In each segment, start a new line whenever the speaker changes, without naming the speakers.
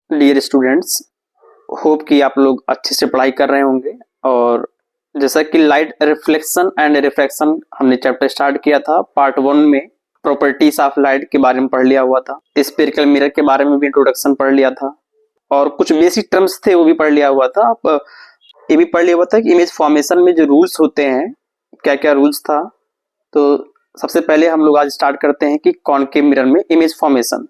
Dear students, hope कि आप लोग अच्छे से पढ़ाई कर रहे होंगे। और जैसा कि लाइट रिफ्लेक्शन एंड रिफ्रैक्शन हमने चैप्टर स्टार्ट किया था पार्ट 1 में, प्रॉपर्टीज ऑफ लाइट के बारे में पढ़ लिया हुआ था। स्फेरिकल मिरर के बारे में भी इंट्रोडक्शन पढ़ लिया था और कुछ बेसिक टर्म्स थे वो भी पढ़ लिया हुआ था। आप ये भी पढ़ लिया हुआ था कि इमेज फॉर्मेशन में जो रूल्स होते हैं, क्या क्या रूल्स था। तो सबसे पहले हम लोग आज स्टार्ट करते हैं कि कॉनकेव मिरर में इमेज फॉर्मेशन।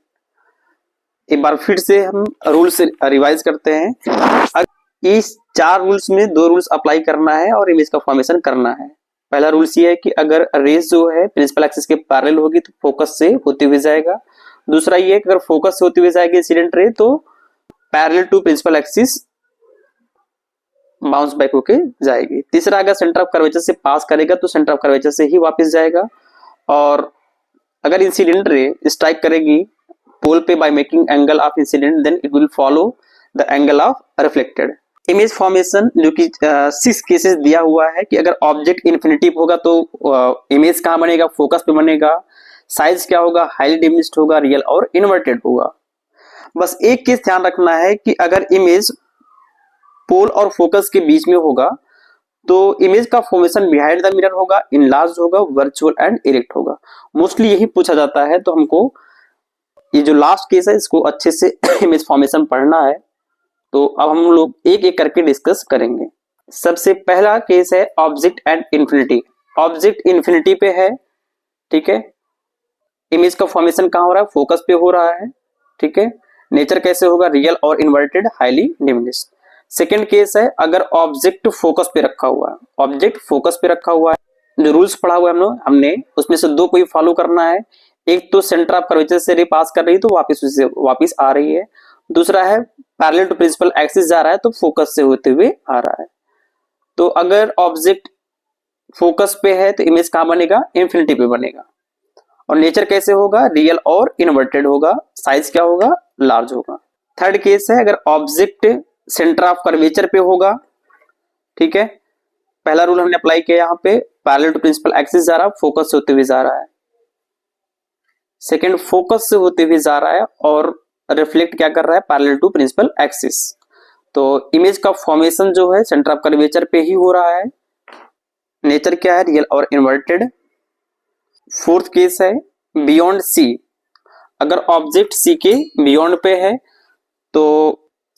एक बार फिर से हम रूल्स रिवाइज करते हैं। इस 4 रूल्स में 2 रूल्स अप्लाई करना है और इमेज का फॉर्मेशन करना है। पहला रूल्स ये है कि अगर रेस जो है प्रिंसिपल एक्सिस के पैरेलल होगी तो फोकस से होते हुए जाएगा। दूसरा ये है कि अगर फोकस से होते हुए जाएगी इंसिडेंट रे तो parallel to principal axis bounce back होके जाएगी। तीसरा, अगर सेंटर ऑफ कर्वेचर से पास करेगा तो सेंटर ऑफ कर्वेचर से ही वापस जाएगा। और अगर इंसिडेंट रे स्ट्राइक करेगी पोल पे by making angle of incident then it will follow the angle of reflected. Image formation जो कि 6 केसेस दिया हुआ है कि अगर ऑब्जेक्ट इन्फिनिटिव होगा तो इमेज कहाँ बनेगा, फोकस पे बनेगा। साइज क्या होगा, हाईली डिमिनिश्ड होगा, रियल और इन्वर्टेड होगा। बस एक केस ध्यान रखना है कि अगर इमेज पोल और फोकस के बीच में होगा तो इमेज का फॉर्मेशन बिहाइंड द मिरर होगा, इनलार्ज होगा, वर्चुअल एंड इरेक्ट होगा। मोस्टली यही पूछा जाता है, तो हमको ये जो लास्ट केस है इसको अच्छे से इमेज फॉर्मेशन पढ़ना है। तो अब हम लोग एक एक करके डिस्कस करेंगे। सबसे पहला केस है object and infinity. Object infinity पे है, ठीक है। इमेज का फॉर्मेशन कहाँ हो रहा है, फोकस पे हो रहा है, ठीक है। नेचर कैसे होगा, रियल और inverted, highly diminished. Second case है अगर ऑब्जेक्ट फोकस पे रखा हुआ है। ऑब्जेक्ट फोकस पे रखा हुआ है, जो रूल्स पढ़ा हुआ है हमने उसमें से 2 को ही फॉलो करना है। एक तो सेंटर ऑफ कर्वेचर से रे पास कर रही है तो वापस आ रही है। दूसरा है पैरेलल टू प्रिंसिपल एक्सिस जा रहा है तो फोकस से होते हुए आ रहा है। तो अगर ऑब्जेक्ट फोकस पे है तो इमेज कहां बनेगा, इंफिनिटी पे बनेगा। और नेचर कैसे होगा, रियल और इन्वर्टेड होगा। साइज क्या होगा, लार्ज होगा। थर्ड केस है अगर ऑब्जेक्ट सेंटर ऑफ कर्वेचर पे होगा, ठीक है। पहला रूल हमने अप्लाई किया यहाँ पे, पैरेलल टू प्रिंसिपल एक्सिस जा रहा है, फोकस से होते हुए जा रहा है। सेकेंड, फोकस से होते हुए जा रहा है और रिफ्लेक्ट क्या कर रहा है, पैरेलल टू प्रिंसिपल एक्सिस। तो इमेज का फॉर्मेशन जो है सेंटर ऑफ कर्वेचर पे ही हो रहा है। नेचर क्या है, रियल और इन्वर्टेड। फोर्थ केस है बियॉन्ड सी। अगर ऑब्जेक्ट सी के बियॉन्ड पे है तो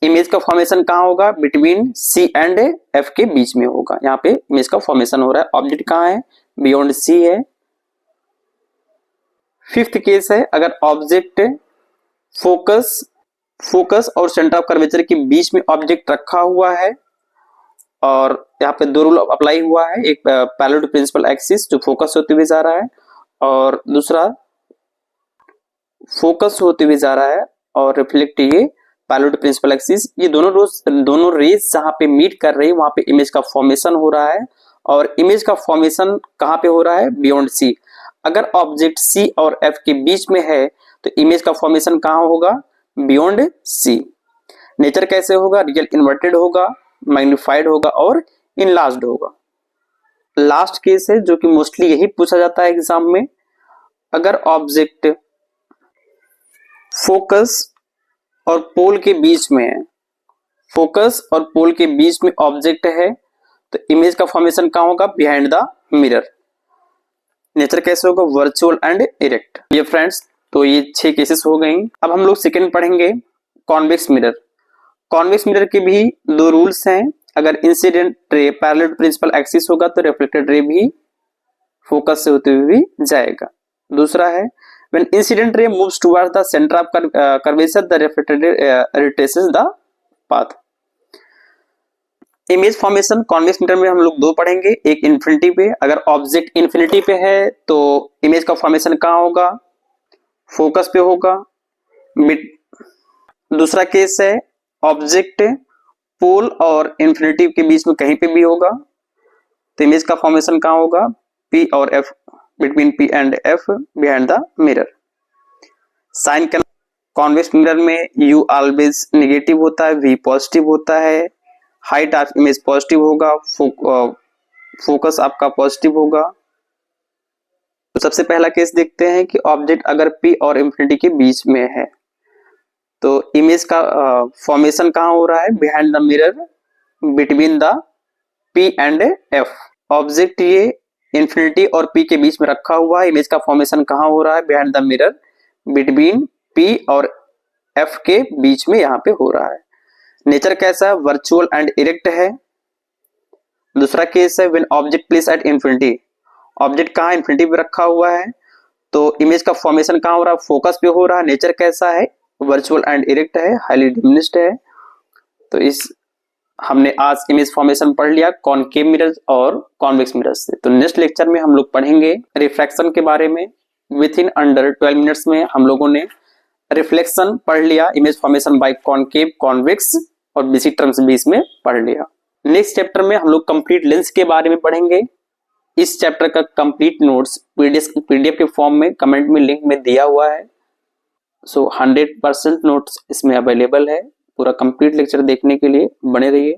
इमेज का फॉर्मेशन कहाँ होगा, बिटवीन सी एंड एफ के बीच में होगा। यहाँ पे इमेज का फॉर्मेशन हो रहा है। ऑब्जेक्ट कहाँ है, बियॉन्ड सी है। फिफ्थ केस है अगर ऑब्जेक्ट फोकस और सेंटर ऑफ कर्वेचर के बीच में ऑब्जेक्ट रखा हुआ है और यहाँ पे 2 रूल अप्लाई हुआ है। एक पैरेलल टू प्रिंसिपल एक्सिस जो फोकस होते हुए जा रहा है और दूसरा फोकस होते हुए जा रहा है और रिफ्लेक्ट ये पैरेलल टू प्रिंसिपल एक्सिस। ये दोनों रेज जहां पे मीट कर रही है वहां पे इमेज का फॉर्मेशन हो रहा है। और इमेज का फॉर्मेशन कहां पे हो रहा है, बियॉन्ड सी। अगर ऑब्जेक्ट सी और एफ के बीच में है तो इमेज का फॉर्मेशन कहां होगा, बियॉन्ड सी। नेचर कैसे होगा, रियल इन्वर्टेड होगा, मैग्निफाइड होगा और इनलार्ज्ड होगा। लास्ट केस है जो कि मोस्टली यही पूछा जाता है एग्जाम में। अगर ऑब्जेक्ट फोकस और पोल के बीच में है, फोकस और पोल के बीच में ऑब्जेक्ट है तो इमेज का फॉर्मेशन कहां होगा, बिहाइंड द मिरर। नेचर कैसे होगा, वर्चुअल एंड इरेक्ट। ये फ्रेंड्स, तो ये 6 केसेस हो गई। अब हम लोग सेकंड पढ़ेंगे कॉन्वेक्स मिरर। कॉन्वेक्स मिरर के भी 2 रूल्स हैं। अगर incident ray parallel to principal axis होगा तो रिफ्लेक्टेड रे भी फोकस से होते हुए जाएगा। दूसरा है when incident ray moves towards the center of curvature the reflected ray retraces the path। Image formation convex mirror में हम लोग 2 पढ़ेंगे। एक इन्फिनिटी पे, अगर ऑब्जेक्ट इन्फिनिटी पे है तो इमेज का फॉर्मेशन कहाँ होगा, फोकस पे होगा। दूसरा केस है ऑब्जेक्ट पोल और इन्फिनिटी के बीच में कहीं पे भी होगा तो इमेज का फॉर्मेशन कहाँ होगा, पी और F, between P and F, behind the mirror. Sign convex mirror में यू ऑलवेज नेगेटिव होता है, वी पॉजिटिव होता है, हाइट ऑफ इमेज पॉजिटिव होगा, फोकस आपका पॉजिटिव होगा। तो सबसे पहला केस देखते हैं कि ऑब्जेक्ट अगर पी और इंफिनिटी के बीच में है तो इमेज का फॉर्मेशन कहाँ हो रहा है? Behind the mirror between the P and F। Object ये इंफिनिटी और P के बीच में रखा हुआ है। इमेज का फॉर्मेशन कहाँ हो रहा है? Behind the mirror between P और F के बीच में यहाँ पे हो रहा है। नेचर कैसा है? वर्चुअल एंड इरेक्ट है। दूसरा केस है when object place at infinity. Object कहाँ? इंफिनिटी पे रखा हुआ है। तो इमेज का फॉर्मेशन कहाँ हो रहा है? फोकस पे हो रहा है। नेचर कैसा है? वर्चुअल एंड इरेक्ट है, हाईली डिमिनिश्ड है। तो इस हमने आज इमेज फॉर्मेशन पढ़ लिया कॉनकेव मिरर और कॉन्वेक्स मिरर से। तो नेक्स्ट लेक्चर में हम लोग पढ़ेंगे रिफ्रैक्शन के बारे में। विथ इन अंडर 12 मिनट्स में हम लोगों ने रिफ्लेक्शन पढ़ लिया, image formation by concave, convex और बेसिक टर्म्स भी इसमें पढ़ लिया। नेक्स्ट चैप्टर में हम लोग कंप्लीट लेंस के बारे में पढ़ेंगे। इस चैप्टर का कंप्लीट नोट्स पीडीएफ के फॉर्म में कमेंट में लिंक में दिया हुआ है। सो 100% नोट्स इसमें अवेलेबल है। पूरा कंप्लीट लेक्चर देखने के लिए बने रहिए।